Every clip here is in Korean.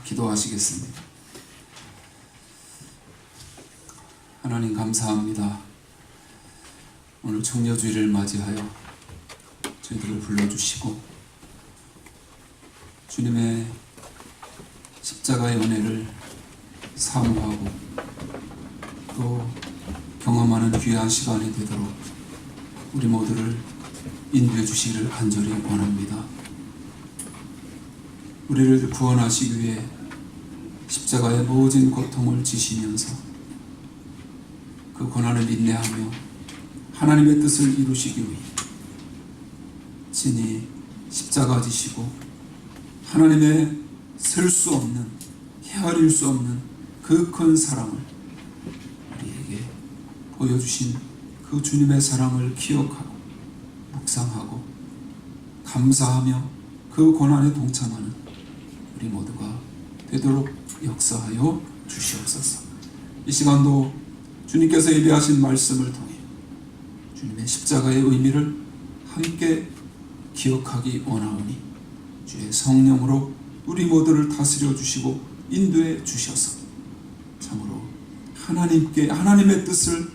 기도하시겠습니다. 하나님 감사합니다. 오늘 청려주의를 맞이하여 저희들을 불러주시고 주님의 십자가의 은혜를 사모하고 또 경험하는 귀한 시간이 되도록 우리 모두를 인도해 주시기를 간절히 원합니다. 우리를 구원하시기 위해 십자가의 모진 고통을 지시면서 그 고난을 인내하며 하나님의 뜻을 이루시기 위해 친히 십자가 지시고 하나님의 셀 수 없는, 헤아릴 수 없는 그 큰 사랑을 우리에게 보여주신 그 주님의 사랑을 기억하고 묵상하고 감사하며 그 고난에 동참하는 우리 모두가 되도록 역사하여 주시옵소서. 이 시간도 주님께서 예비하신 말씀을 통해 주님의 십자가의 의미를 함께 기억하기 원하오니 주의 성령으로 우리 모두를 다스려 주시고 인도해 주셔서 참으로 하나님의 뜻을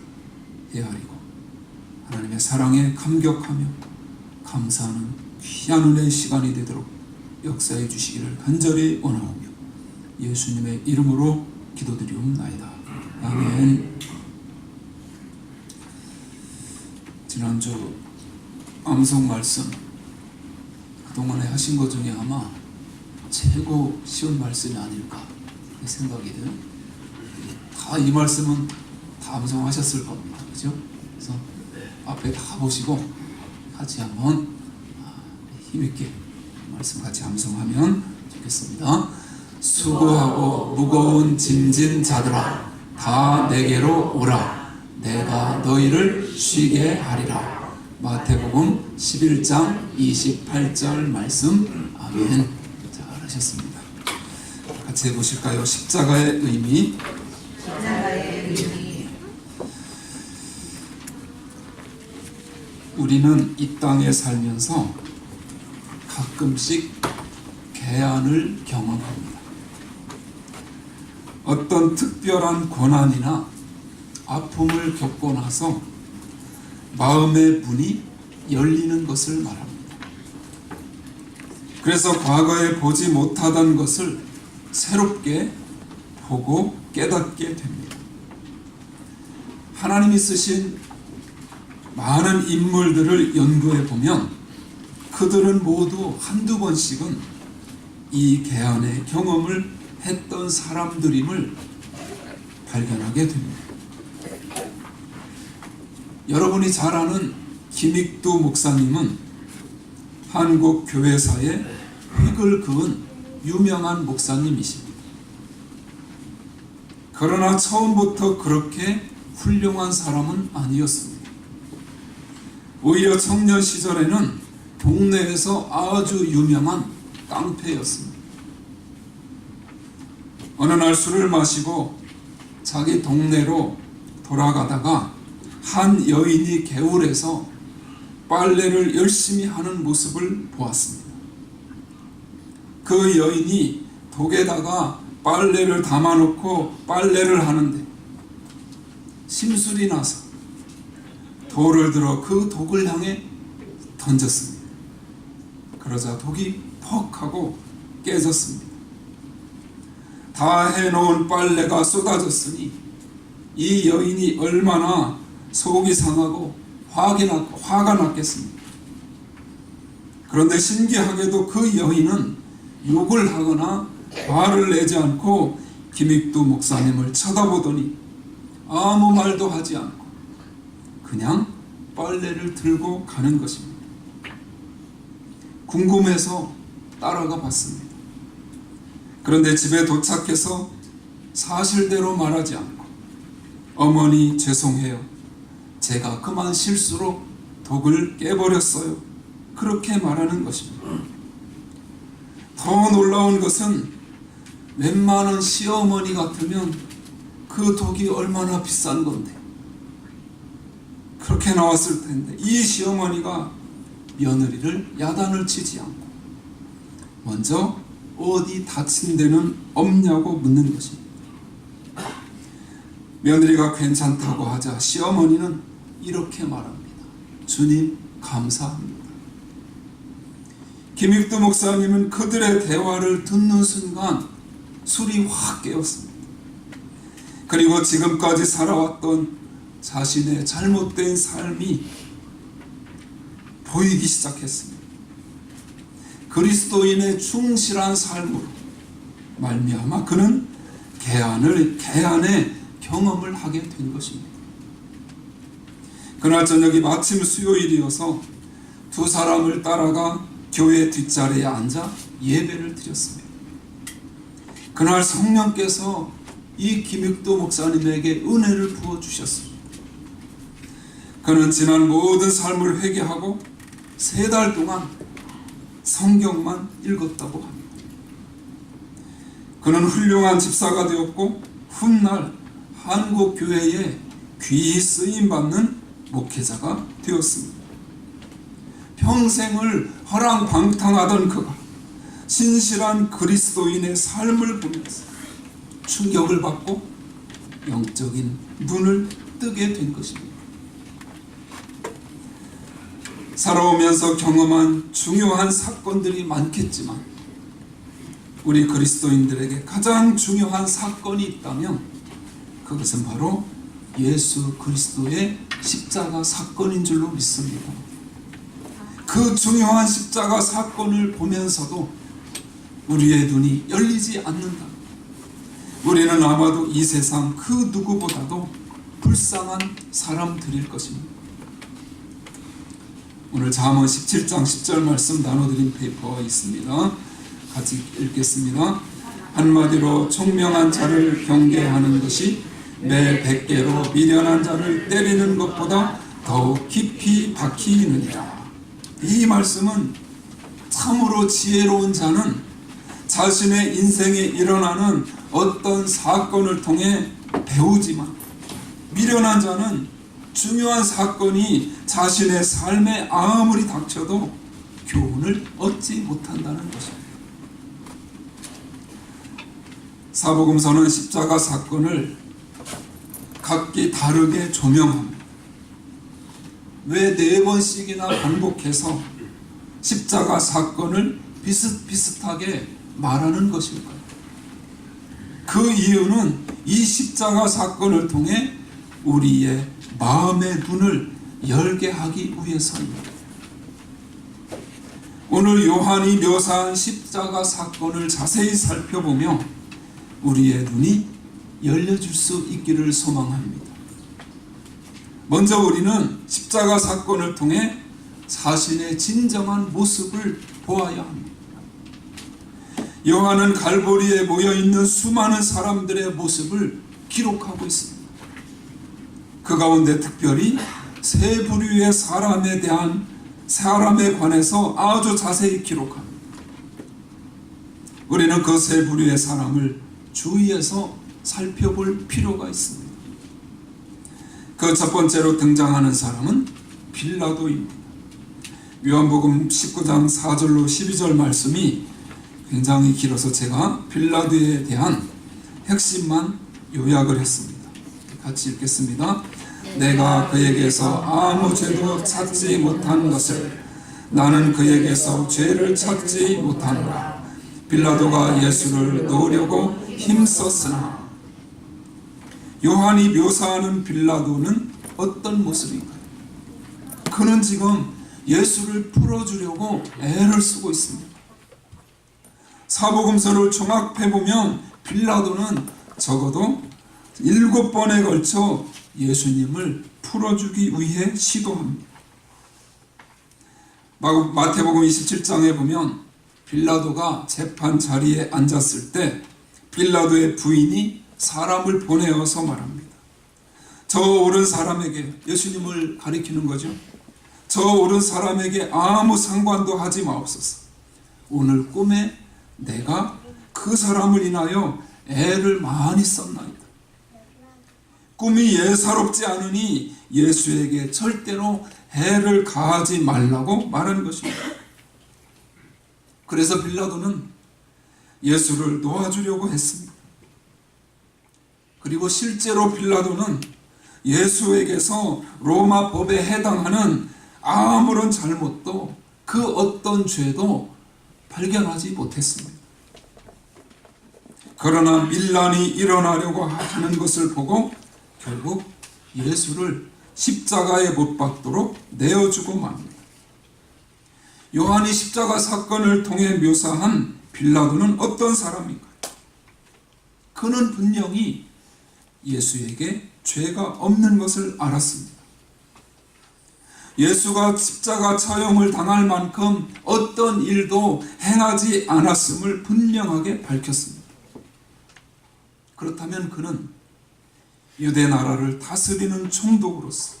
헤아리고 하나님의 사랑에 감격하며 감사하는 귀한 은혜의 시간이 되도록 역사해 주시기를 간절히 원하오며 예수님의 이름으로 기도드리옵나이다. 아멘. 지난주 암송 말씀 그동안에 하신 것 중에 아마 최고 쉬운 말씀이 아닐까 생각이 돼요. 다 이 말씀은 다 암송하셨을 겁니다. 그죠? 그래서 앞에 다 보시고 같이 한번 힘있게 말씀 같이 암송하면 좋겠습니다. 수고하고 무거운 짐진 자들아 다 내게로 오라. 내가 너희를 쉬게 하리라. 마태복음 11장 28절 말씀. 아멘. 잘하셨습니다. 같이 해보실까요? 십자가의 의미. 우리는 이 땅에 살면서 가끔씩 개안을 경험합니다. 어떤 특별한 고난이나 아픔을 겪고 나서 마음의 문이 열리는 것을 말합니다. 그래서 과거에 보지 못하던 것을 새롭게 보고 깨닫게 됩니다. 하나님이 쓰신 많은 인물들을 연구해 보면 그들은 모두 한두 번씩은 이 개안의 경험을 했던 사람들임을 발견하게 됩니다. 여러분이 잘 아는 김익두 목사님은 한국 교회사에 획을 그은 유명한 목사님이십니다. 그러나 처음부터 그렇게 훌륭한 사람은 아니었습니다. 오히려 청년 시절에는 동네에서 아주 유명한 깡패였습니다. 어느 날 술을 마시고 자기 동네로 돌아가다가 한 여인이 개울에서 빨래를 열심히 하는 모습을 보았습니다. 그 여인이 독에다가 빨래를 담아놓고 빨래를 하는데 심술이 나서 돌을 들어 그 독을 향해 던졌습니다. 그러자 독이 퍽 하고 깨졌습니다. 다 해놓은 빨래가 쏟아졌으니 이 여인이 얼마나 속이 상하고 화가 났겠습니까? 그런데 신기하게도 그 여인은 욕을 하거나 화를 내지 않고 김익두 목사님을 쳐다보더니 아무 말도 하지 않고 그냥 빨래를 들고 가는 것입니다. 궁금해서 따라가 봤습니다. 그런데 집에 도착해서 사실대로 말하지 않고 어머니 죄송해요. 제가 그만 실수로 독을 깨버렸어요. 그렇게 말하는 것입니다. 더 놀라운 것은 웬만한 시어머니 같으면 그 독이 얼마나 비싼 건데 그렇게 나왔을 텐데 이 시어머니가 며느리를 야단을 치지 않고 먼저 어디 다친 데는 없냐고 묻는 것입니다. 며느리가 괜찮다고 하자 시어머니는 이렇게 말합니다. 주님 감사합니다. 김익두 목사님은 그들의 대화를 듣는 순간 술이 확 깨었습니다. 그리고 지금까지 살아왔던 자신의 잘못된 삶이 보이기 시작했습니다. 그리스도인의 충실한 삶으로 말미암아 그는 개안의 경험을 하게 된 것입니다. 그날 저녁이 마침 수요일이어서 두 사람을 따라가 교회 뒷자리에 앉아 예배를 드렸습니다. 그날 성령께서 이 김익두 목사님에게 은혜를 부어주셨습니다. 그는 지난 모든 삶을 회개하고 3달 동안 성경만 읽었다고 합니다. 그는 훌륭한 집사가 되었고 훗날 한국 교회에 귀히 쓰임받는 목회자가 되었습니다. 평생을 허랑방탕하던 그가 신실한 그리스도인의 삶을 보면서 충격을 받고 영적인 눈을 뜨게 된 것입니다. 살아오면서 경험한 중요한 사건들이 많겠지만 우리 그리스도인들에게 가장 중요한 사건이 있다면 그것은 바로 예수 그리스도의 십자가 사건인 줄로 믿습니다. 그 중요한 십자가 사건을 보면서도 우리의 눈이 열리지 않는다. 우리는 아마도 이 세상 그 누구보다도 불쌍한 사람들일 것입니다. 오늘 잠언 17장 10절 말씀 나눠드린 페이퍼가 있습니다. 같이 읽겠습니다. 한마디로 총명한 자를 경계하는 것이 매 100개로 미련한 자를 때리는 것보다 더욱 깊이 박히느니라. 이 말씀은 참으로 지혜로운 자는 자신의 인생에 일어나는 어떤 사건을 통해 배우지만 미련한 자는 중요한 사건이 자신의 삶에 아무리 닥쳐도 교훈을 얻지 못한다는 것입니다. 사복음서는 십자가 사건을 각기 다르게 조명합니다. 왜 4번씩이나 반복해서 십자가 사건을 비슷비슷하게 말하는 것일까요? 그 이유는 이 십자가 사건을 통해 우리의 마음의 눈을 열게 하기 위해서입니다. 오늘 요한이 묘사한 십자가 사건을 자세히 살펴보며 우리의 눈이 열려질 수 있기를 소망합니다. 먼저 우리는 십자가 사건을 통해 자신의 진정한 모습을 보아야 합니다. 요한은 갈보리에 모여있는 수많은 사람들의 모습을 기록하고 있습니다. 그 가운데 특별히 세 부류의 사람에 관해서 아주 자세히 기록합니다. 우리는 그 세 부류의 사람을 주의해서 살펴볼 필요가 있습니다. 그 첫 번째로 등장하는 사람은 빌라도입니다. 요한복음 19장 4절로 12절 말씀이 굉장히 길어서 제가 빌라도에 대한 핵심만 요약을 했습니다. 같이 읽겠습니다. 내가 그에게서 아무 죄도 찾지 못한 것을 나는 그에게서 죄를 찾지 못하노라. 빌라도가 예수를 놓으려고 힘썼으나. 요한이 묘사하는 빌라도는 어떤 모습인가요? 그는 지금 예수를 풀어주려고 애를 쓰고 있습니다. 사복음서를 종합해보면 빌라도는 적어도 7번에 걸쳐 예수님을 풀어주기 위해 시도합니다. 마태복음 27장에 보면 빌라도가 재판 자리에 앉았을 때 빌라도의 부인이 사람을 보내어서 말합니다. 저 오른 사람에게, 예수님을 가리키는 거죠. 저 오른 사람에게 아무 상관도 하지 마옵소서. 오늘 꿈에 내가 그 사람을 인하여 애를 많이 썼나이다. 꿈이 예사롭지 않으니 예수에게 절대로 애를 가하지 말라고 말하는 것입니다. 그래서 빌라도는 예수를 놓아주려고 했습니다. 그리고 실제로 빌라도는 예수에게서 로마 법에 해당하는 아무런 잘못도 그 어떤 죄도 발견하지 못했습니다. 그러나 밀란이 일어나려고 하는 것을 보고 결국 예수를 십자가에 못 박도록 내어주고 맙니다. 요한이 십자가 사건을 통해 묘사한 빌라도는 어떤 사람인가요? 그는 분명히 예수에게 죄가 없는 것을 알았습니다. 예수가 십자가 처형을 당할 만큼 어떤 일도 행하지 않았음을 분명하게 밝혔습니다. 그렇다면 그는 유대 나라를 다스리는 총독으로서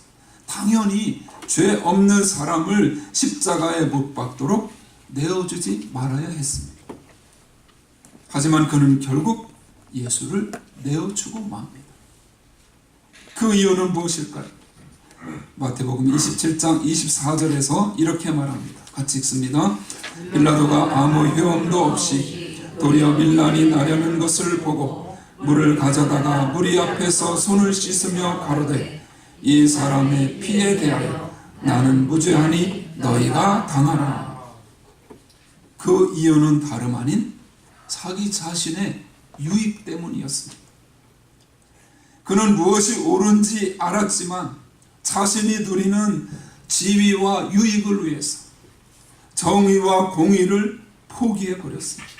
당연히 죄 없는 사람을 십자가에 못 박도록 내어주지 말아야 했습니다. 하지만 그는 결국 예수를 내어주고 맙니다. 그 이유는 무엇일까요? 마태복음 27장 24절에서 이렇게 말합니다. 같이 읽습니다. 빌라도가 아무 효험도 없이 도리어 밀란이 나려는 것을 보고 물을 가져다가 무리 앞에서 손을 씻으며 가로되 이 사람의 피에 대하여 나는 무죄하니 너희가 당하라. 그 이유는 다름 아닌 자기 자신의 유익 때문이었습니다. 그는 무엇이 옳은지 알았지만 자신이 누리는 지위와 유익을 위해서 정의와 공의를 포기해버렸습니다.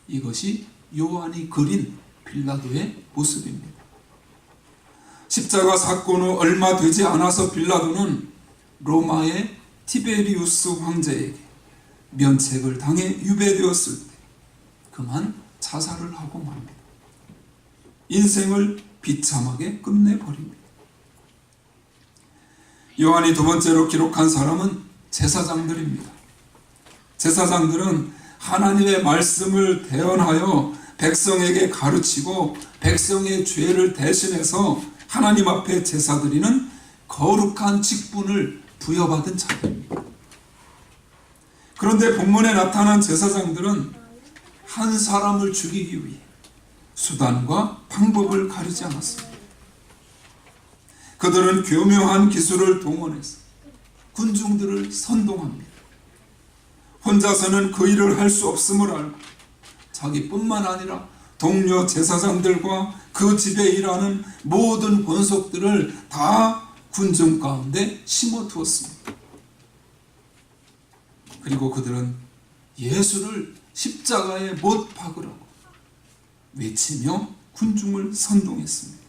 이것이 요한이 그린 빌라도의 모습입니다. 십자가 사건 후 얼마 되지 않아서 빌라도는 로마의 티베리우스 황제에게 면책을 당해 유배되었을 때 그만 자살을 하고 맙니다. 인생을 비참하게 끝내버립니다. 요한이 두 번째로 기록한 사람은 제사장들입니다. 제사장들은 하나님의 말씀을 대언하여 백성에게 가르치고 백성의 죄를 대신해서 하나님 앞에 제사드리는 거룩한 직분을 부여받은 자들입니다. 그런데 본문에 나타난 제사장들은 한 사람을 죽이기 위해 수단과 방법을 가리지 않았습니다. 그들은 교묘한 기술을 동원해서 군중들을 선동합니다. 혼자서는 그 일을 할 수 없음을 알고 자기뿐만 아니라 동료 제사장들과 그 집에 일하는 모든 권속들을 다 군중 가운데 심어두었습니다. 그리고 그들은 예수를 십자가에 못 박으라고 외치며 군중을 선동했습니다.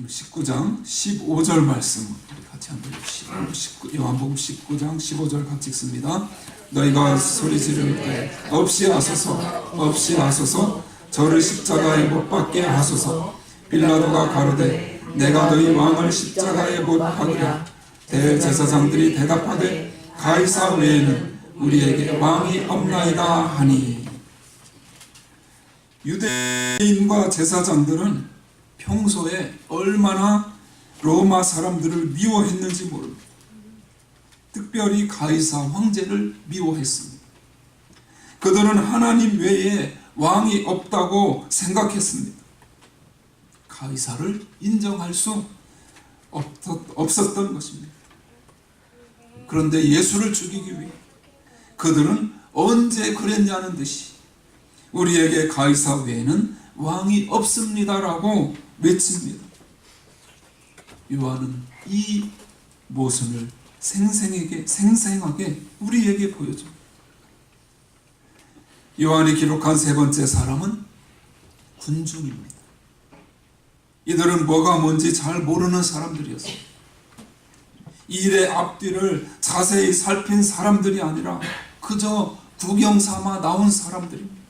19장 15절 말씀 우리 같이 한번 읽으시고, 요한복음 19장 15절 같이 읽습니다. 너희가 소리 지를 때 없이 하소서 저를 십자가에 못 박게 하소서. 빌라도가 가로되 내가 너희 왕을 십자가에 못 박으랴. 대제사장들이 대답하되 가이사 외에는 우리에게 왕이 없나이다 하니. 유대인과 제사장들은 평소에 얼마나 로마 사람들을 미워했는지 모릅니다. 특별히 가이사 황제를 미워했습니다. 그들은 하나님 외에 왕이 없다고 생각했습니다. 가이사를 인정할 수 없었던 것입니다. 그런데 예수를 죽이기 위해 그들은 언제 그랬냐는 듯이 우리에게 가이사 외에는 왕이 없습니다라고 외칩니다. 요한은 이 모순을 생생하게 우리에게 보여줍니다. 요한이 기록한 세 번째 사람은 군중입니다. 이들은 뭐가 뭔지 잘 모르는 사람들이었어요. 일의 앞뒤를 자세히 살핀 사람들이 아니라 그저 구경 삼아 나온 사람들입니다.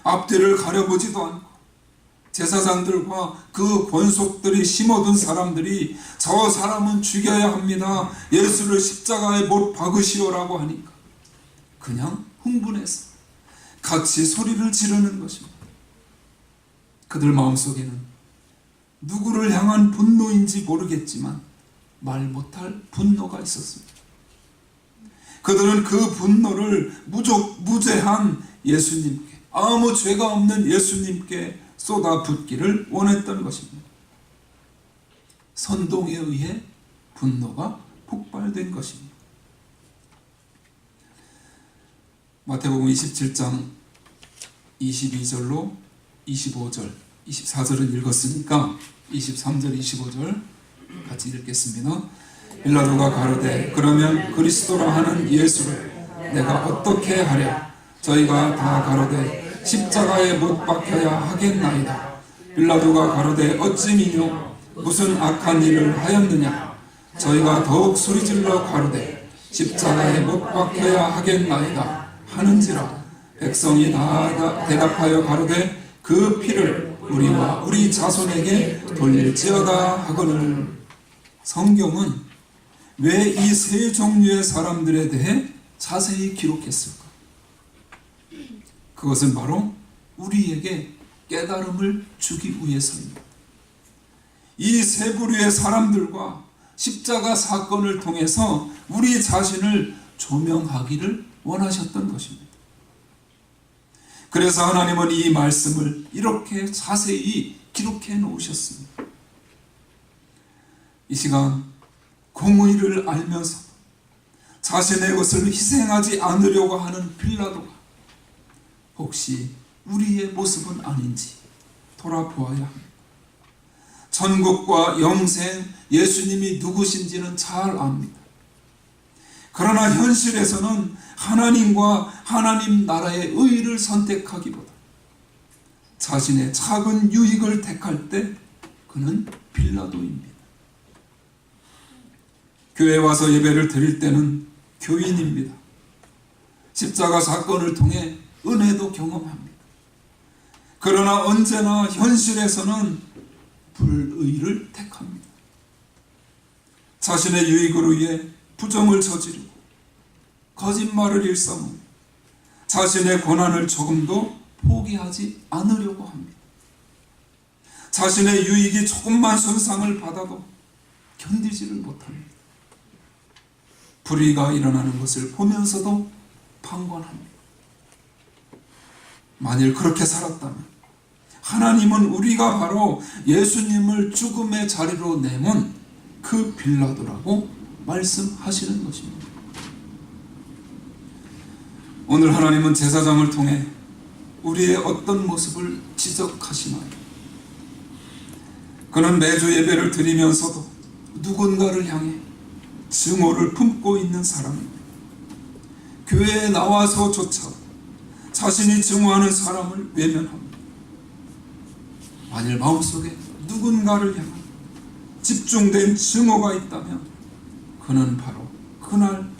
앞뒤를 가려보지도 않고 제사장들과 그 권속들이 심어둔 사람들이 저 사람은 죽여야 합니다. 예수를 십자가에 못 박으시오라고 하니까 그냥 흥분해서 같이 소리를 지르는 것입니다. 그들 마음속에는 누구를 향한 분노인지 모르겠지만 말 못할 분노가 있었습니다. 그들은 그 분노를 무죄한 예수님께, 아무 죄가 없는 예수님께 쏟아붓기를 원했던 것입니다. 선동에 의해 분노가 폭발된 것입니다. 마태복음 27장 22절로 25절, 24절은 읽었으니까 23절, 25절 같이 읽겠습니다. 빌라도가 가로되 그러면 그리스도라 하는 예수를 내가 어떻게 하랴? 저희가 다 가로되 십자가에 못 박혀야 하겠나이다. 빌라도가 가로되 어찌 미뇨? 무슨 악한 일을 하였느냐? 저희가 더욱 소리질러 가로되 십자가에 못 박혀야 하겠나이다 하는지라. 백성이 다 대답하여 가로되 그 피를 우리와 우리 자손에게 돌릴지어다 하거늘. 성경은 왜 이 세 종류의 사람들에 대해 자세히 기록했을까? 그것은 바로 우리에게 깨달음을 주기 위해서입니다. 이 세 부류의 사람들과 십자가 사건을 통해서 우리 자신을 조명하기를 원하셨던 것입니다. 그래서 하나님은 이 말씀을 이렇게 자세히 기록해 놓으셨습니다. 이 시간 공의를 알면서 자신의 것을 희생하지 않으려고 하는 빌라도가 혹시 우리의 모습은 아닌지 돌아보아야 합니다. 천국과 영생, 예수님이 누구신지는 잘 압니다. 그러나 현실에서는 하나님과 하나님 나라의 의를 선택하기보다 자신의 작은 유익을 택할 때 그는 빌라도입니다. 교회에 와서 예배를 드릴 때는 교인입니다. 십자가 사건을 통해 은혜도 경험합니다. 그러나 언제나 현실에서는 불의를 택합니다. 자신의 유익으로 위해 부정을 저지르고 거짓말을 일삼으며 자신의 고난을 조금도 포기하지 않으려고 합니다. 자신의 유익이 조금만 손상을 받아도 견디지를 못합니다. 불의가 일어나는 것을 보면서도 방관합니다. 만일 그렇게 살았다면 하나님은 우리가 바로 예수님을 죽음의 자리로 내몬 그 빌라도라고 말씀하시는 것입니다. 오늘 하나님은 제사장을 통해 우리의 어떤 모습을 지적하시나요? 그는 매주 예배를 드리면서도 누군가를 향해 증오를 품고 있는 사람입니다. 교회에 나와서조차 자신이 증오하는 사람을 외면합니다. 만일 마음속에 누군가를 향한 집중된 증오가 있다면 그는 바로 그날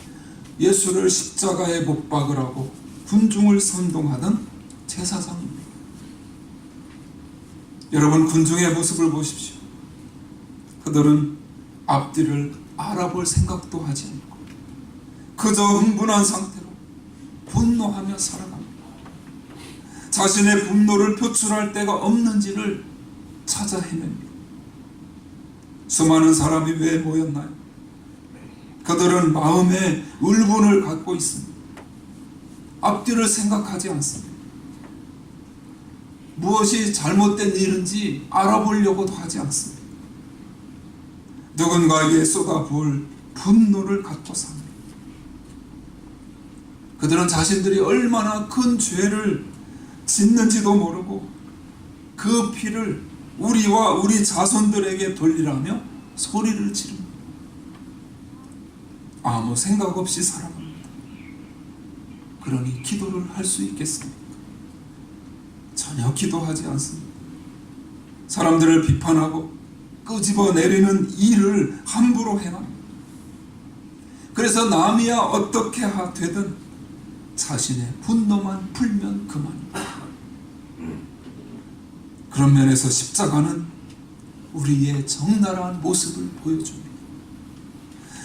예수를 십자가에 못 박으라고 군중을 선동하던 제사장입니다. 여러분, 군중의 모습을 보십시오. 그들은 앞뒤를 알아볼 생각도 하지 않고 그저 흥분한 상태로 분노하며 살아갑니다. 자신의 분노를 표출할 데가 없는지를 찾아 헤맵니다. 수많은 사람이 왜 모였나요? 그들은 마음에 울분을 갖고 있습니다. 앞뒤를 생각하지 않습니다. 무엇이 잘못된 일인지 알아보려고도 하지 않습니다. 누군가에게 쏟아부을 분노를 갖고 삽니다. 그들은 자신들이 얼마나 큰 죄를 짓는지도 모르고 그 피를 우리와 우리 자손들에게 돌리라며 소리를 지릅니다. 아무 생각 없이 살아갑니다. 그러니 기도를 할 수 있겠습니까? 전혀 기도하지 않습니다. 사람들을 비판하고 끄집어내리는 일을 함부로 행합니다. 그래서 남이야 어떻게 되든 자신의 분노만 풀면 그만입니다. 그런 면에서 십자가는 우리의 적나라한 모습을 보여줍니다.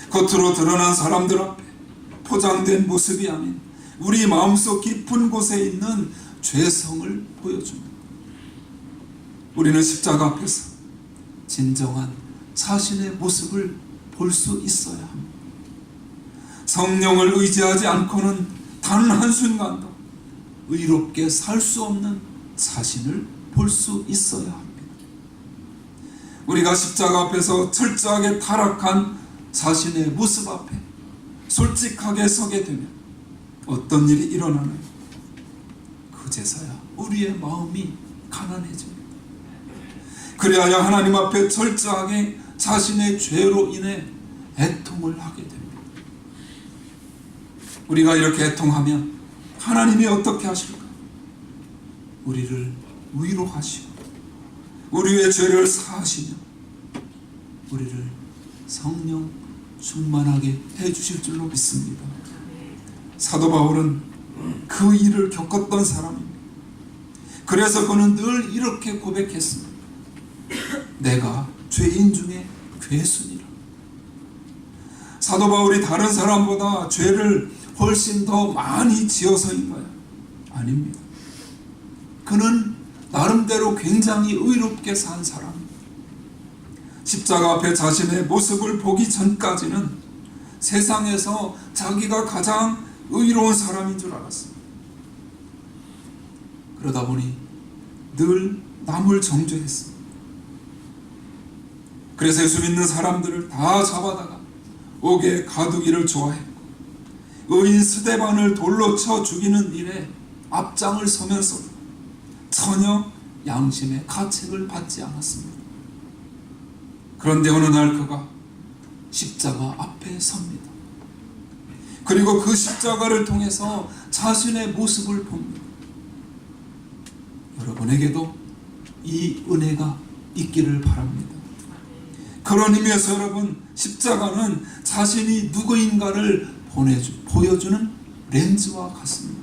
겉으로 드러난 사람들 앞에 포장된 모습이 아닌 우리 마음속 깊은 곳에 있는 죄성을 보여줍니다. 우리는 십자가 앞에서 진정한 자신의 모습을 볼 수 있어야 합니다. 성령을 의지하지 않고는 단 한순간도 의롭게 살 수 없는 자신을 볼 수 있어야 합니다. 우리가 십자가 앞에서 철저하게 타락한 자신의 모습 앞에 솔직하게 서게 되면 어떤 일이 일어나나요? 그제서야 우리의 마음이 가난해집니다. 그래야 하나님 앞에 철저하게 자신의 죄로 인해 애통을 하게 됩니다. 우리가 이렇게 애통하면 하나님이 어떻게 하실까? 우리를 위로하시고 우리의 죄를 사하시며 우리를 성령 충만하게 해주실 줄로 믿습니다. 사도 바울은 그 일을 겪었던 사람입니다. 그래서 그는 늘 이렇게 고백했습니다. 내가 죄인 중에 괴순이라. 사도 바울이 다른 사람보다 죄를 훨씬 더 많이 지어서인가요? 아닙니다. 그는 나름대로 굉장히 의롭게 산 사람입니다. 십자가 앞에 자신의 모습을 보기 전까지는 세상에서 자기가 가장 의로운 사람인 줄 알았습니다. 그러다 보니 늘 남을 정죄했습니다. 그래서 예수 믿는 사람들을 다 잡아다가 옥에 가두기를 좋아했고 의인 스데반을 돌로 쳐 죽이는 일에 앞장을 서면서도 전혀 양심의 가책을 받지 않았습니다. 그런데 어느 날 그가 십자가 앞에 섭니다. 그리고 그 십자가를 통해서 자신의 모습을 봅니다. 여러분에게도 이 은혜가 있기를 바랍니다. 그런 의미에서 여러분, 십자가는 자신이 누구인가를 보여주는 렌즈와 같습니다.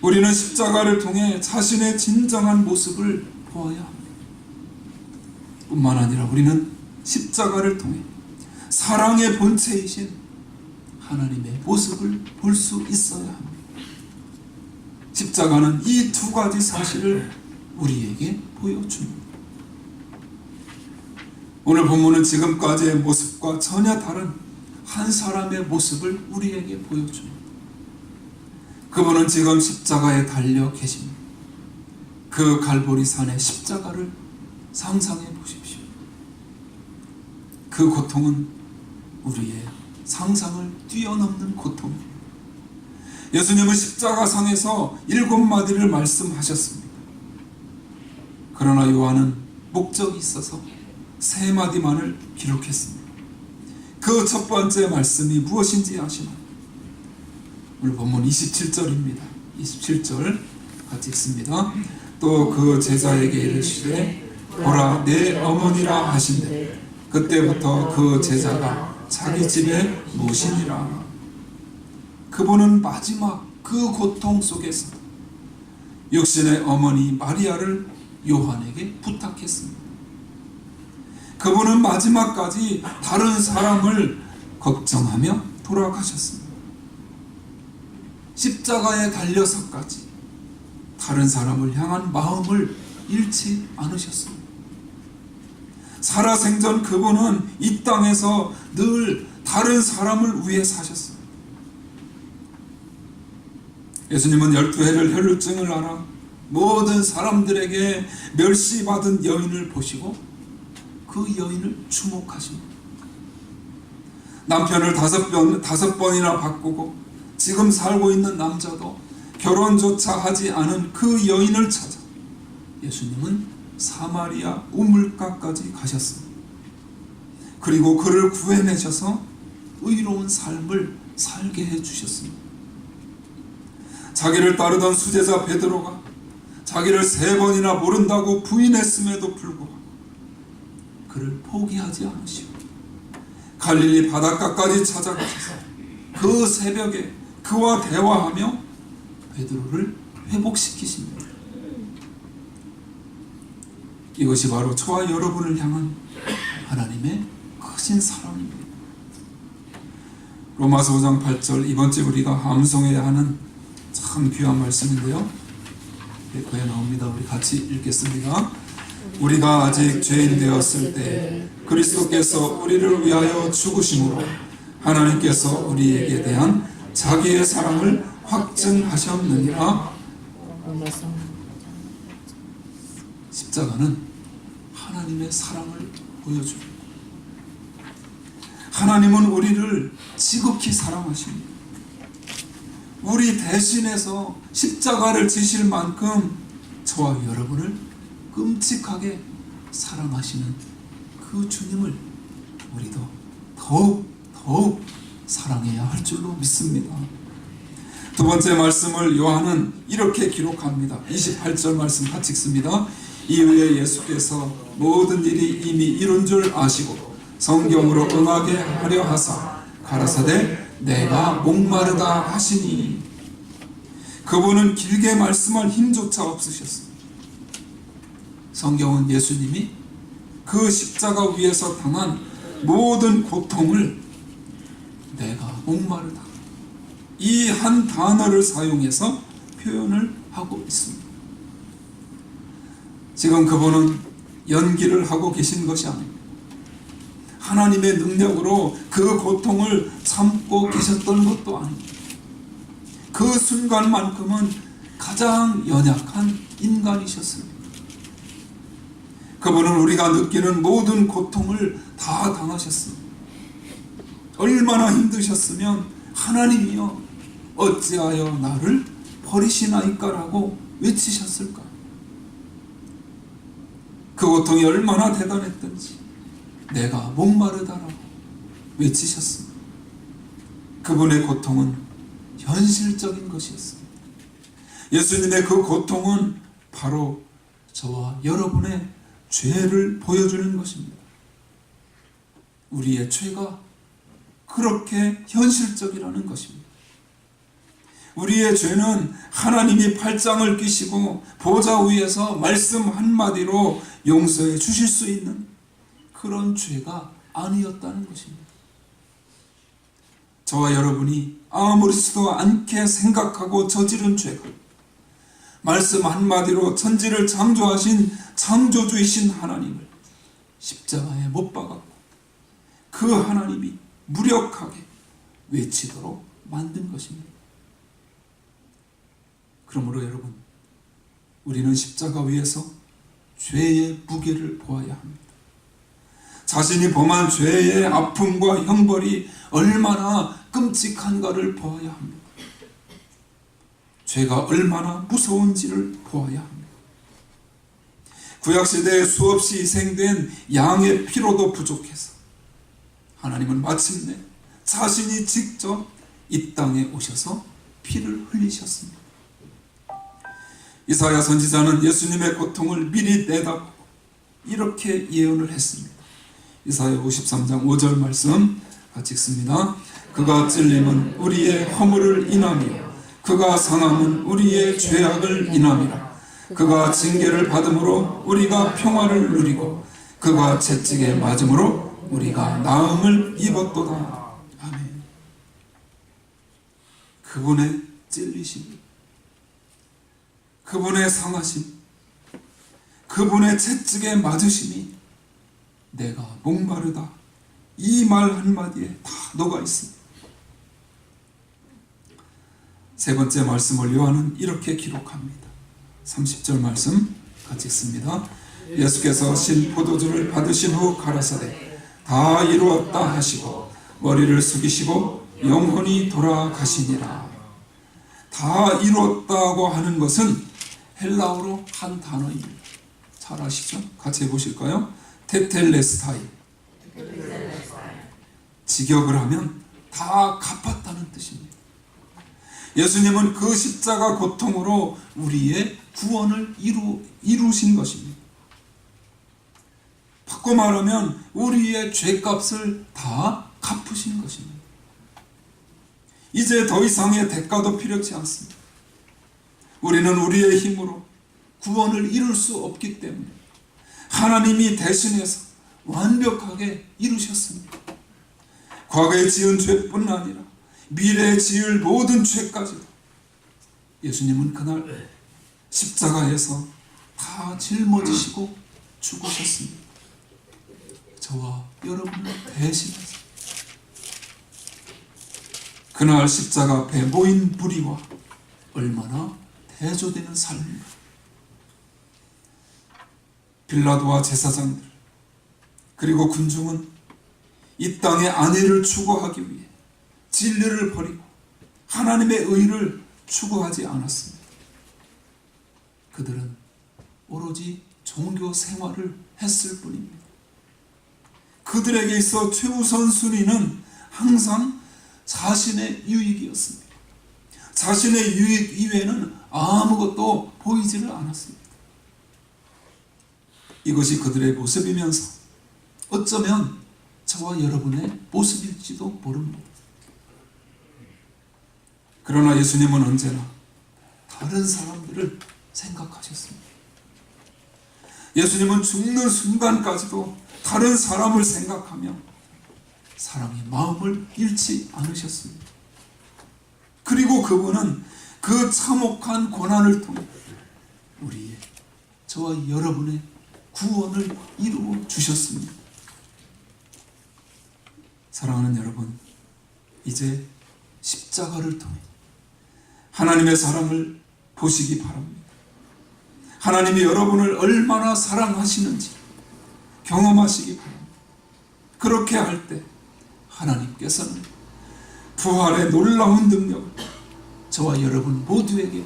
우리는 십자가를 통해 자신의 진정한 모습을 보아야 합니다. 뿐만 아니라 우리는 십자가를 통해 사랑의 본체이신 하나님의 모습을 볼 수 있어야 합니다. 십자가는 이 두 가지 사실을 우리에게 보여줍니다. 오늘 본문은 지금까지의 모습과 전혀 다른 한 사람의 모습을 우리에게 보여줍니다. 그분은 지금 십자가에 달려 계십니다. 그 갈보리 산의 십자가를 상상해 보십시오. 그 고통은 우리의 상상을 뛰어넘는 고통입니다. 예수님은 십자가상에서 7마디를 말씀하셨습니다. 그러나 요한은 목적이 있어서 세 마디만을 기록했습니다. 그 첫 번째 말씀이 무엇인지 아시나요? 오늘 본문 27절입니다. 27절 같이 읽습니다. 또 그 제자에게 이르시되 보라 내 어머니라 하신대 그때부터 그 제자가 자기 집에 모시니라. 그분은 마지막 그 고통 속에서 육신의 어머니 마리아를 요한에게 부탁했습니다. 그분은 마지막까지 다른 사람을 걱정하며 돌아가셨습니다. 십자가에 달려서까지 다른 사람을 향한 마음을 잃지 않으셨습니다. 살아생전 그분은 이 땅에서 늘 다른 사람을 위해 사셨습니다. 예수님은 12해를 혈루증을 앓아 모든 사람들에게 멸시받은 여인을 보시고 그 여인을 주목하십니다. 남편을 다섯 번이나 바꾸고 지금 살고 있는 남자도 결혼조차 하지 않은 그 여인을 찾아 예수님은 사마리아 우물가까지 가셨습니다. 그리고 그를 구해내셔서 의로운 삶을 살게 해주셨습니다. 자기를 따르던 수제자 베드로가 자기를 3번이나 모른다고 부인했음에도 불구하고 그를 포기하지 않으시고 갈릴리 바닷가까지 찾아가셔서 그 새벽에 그와 대화하며 베드로를 회복시키십니다. 이것이 바로 저와 여러분을 향한 하나님의 크신 사랑입니다. 로마서 5장 8절 이번 주 우리가 함송해야 하는 참 귀한 말씀인데요. 거기에 나옵니다. 우리 같이 읽겠습니다. 우리가 아직 죄인 되었을 때 그리스도께서 우리를 위하여 죽으심으로 하나님께서 우리에게 대한 자기의 사랑을 확증하셨느니라. 십자가는 하나님의 사랑을 보여줍니다. 하나님은 우리를 지극히 사랑하십니다. 우리 대신해서 십자가를 지실 만큼 저와 여러분을 끔찍하게 사랑하시는 그 주님을 우리도 더욱 사랑해야 할 줄로 믿습니다. 두 번째 말씀을 요한은 이렇게 기록합니다. 28절 말씀 같이 읽습니다. 이후에 예수께서 모든 일이 이미 이룬 줄 아시고 성경으로 응하게 하려 하사 가라사대 내가 목마르다 하시니. 그분은 길게 말씀할 힘조차 없으셨습니다. 성경은 예수님이 그 십자가 위에서 당한 모든 고통을 내가 목마르다 이 한 단어를 사용해서 표현을 하고 있습니다. 지금 그분은 연기를 하고 계신 것이 아닙니다. 하나님의 능력으로 그 고통을 참고 계셨던 것도 아닙니다. 그 순간만큼은 가장 연약한 인간이셨습니다. 그분은 우리가 느끼는 모든 고통을 다 당하셨습니다. 얼마나 힘드셨으면 하나님이여 어찌하여 나를 버리시나이까라고 외치셨을까. 그 고통이 얼마나 대단했던지 내가 목마르다라고 외치셨습니다. 그분의 고통은 현실적인 것이었습니다. 예수님의 그 고통은 바로 저와 여러분의 죄를 보여주는 것입니다. 우리의 죄가 그렇게 현실적이라는 것입니다. 우리의 죄는 하나님이 팔짱을 끼시고 보좌 위에서 말씀 한마디로 용서해 주실 수 있는 그런 죄가 아니었다는 것입니다. 저와 여러분이 아무렇지도 않게 생각하고 저지른 죄가 말씀 한마디로 천지를 창조하신 창조주이신 하나님을 십자가에 못 박았고 그 하나님이 무력하게 외치도록 만든 것입니다. 그러므로 여러분, 우리는 십자가 위에서 죄의 무게를 보아야 합니다. 자신이 범한 죄의 아픔과 형벌이 얼마나 끔찍한가를 보아야 합니다. 죄가 얼마나 무서운지를 보아야 합니다. 구약시대에 수없이 희생된 양의 피로도 부족해서 하나님은 마침내 자신이 직접 이 땅에 오셔서 피를 흘리셨습니다. 이사야 선지자는 예수님의 고통을 미리 내다보고 이렇게 예언을 했습니다. 이사야 53장 5절 말씀 같이 읽습니다. 그가 찔림은 우리의 허물을 인하며 그가 상함은 우리의 죄악을 인함이라. 그가 징계를 받음으로 우리가 평화를 누리고 그가 채찍에 맞음으로 우리가 나음을 입었도다. 아멘. 그분의 찔리심, 그분의 상하심, 그분의 채찍에 맞으심이 내가 목마르다, 이 말 한마디에 다 녹아 있습니다. 세 번째 말씀을 요한은 이렇게 기록합니다. 30절 말씀 같이 읽습니다. 예수께서 신 포도주를 받으신 후 가라사대 다 이루었다 하시고 머리를 숙이시고 영혼이 돌아가시니라. 다 이루었다고 하는 것은 헬라어로 한 단어입니다. 잘 아시죠? 같이 해보실까요? 테텔레스타이. 직역을 하면 다 갚았다는 뜻입니다. 예수님은 그 십자가 고통으로 우리의 구원을 이루신 것입니다. 바꿔 말하면 우리의 죄값을 다 갚으신 것입니다. 이제 더 이상의 대가도 필요치 않습니다. 우리는 우리의 힘으로 구원을 이룰 수 없기 때문에 하나님이 대신해서 완벽하게 이루셨습니다. 과거에 지은 죄뿐 아니라 미래에 지을 모든 죄까지도 예수님은 그날 십자가에서 다 짊어지시고 죽으셨습니다. 저와 여러분을 대신해서. 그날 십자가 앞에 모인 무리와 얼마나 대조되는 삶입니다. 빌라도와 제사장들 그리고 군중은 이 땅의 안위를 추구하기 위해 진리를 버리고 하나님의 의를 추구하지 않았습니다. 그들은 오로지 종교 생활을 했을 뿐입니다. 그들에게 있어 최우선 순위는 항상 자신의 유익이었습니다. 자신의 유익 이외에는 아무것도 보이지를 않았습니다. 이것이 그들의 모습이면서 어쩌면 저와 여러분의 모습일지도 모릅니다. 그러나 예수님은 언제나 다른 사람들을 생각하셨습니다. 예수님은 죽는 순간까지도 다른 사람을 생각하며 사랑의 마음을 잃지 않으셨습니다. 그리고 그분은 그 참혹한 고난을 통해 우리의, 저와 여러분의 구원을 이루어 주셨습니다. 사랑하는 여러분, 이제 십자가를 통해 하나님의 사랑을 보시기 바랍니다. 하나님이 여러분을 얼마나 사랑하시는지 경험하시기 바랍니다. 그렇게 할 때 하나님께서는 부활의 놀라운 능력을 저와 여러분 모두에게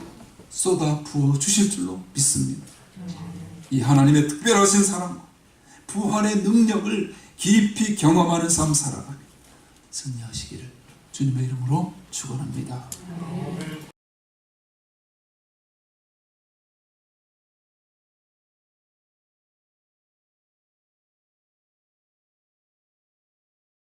쏟아 부어 주실 줄로 믿습니다. 이 하나님의 특별하신 사랑과 부활의 능력을 깊이 경험하는 삶 살아가며 승리하시기를 주님의 이름으로 축원합니다.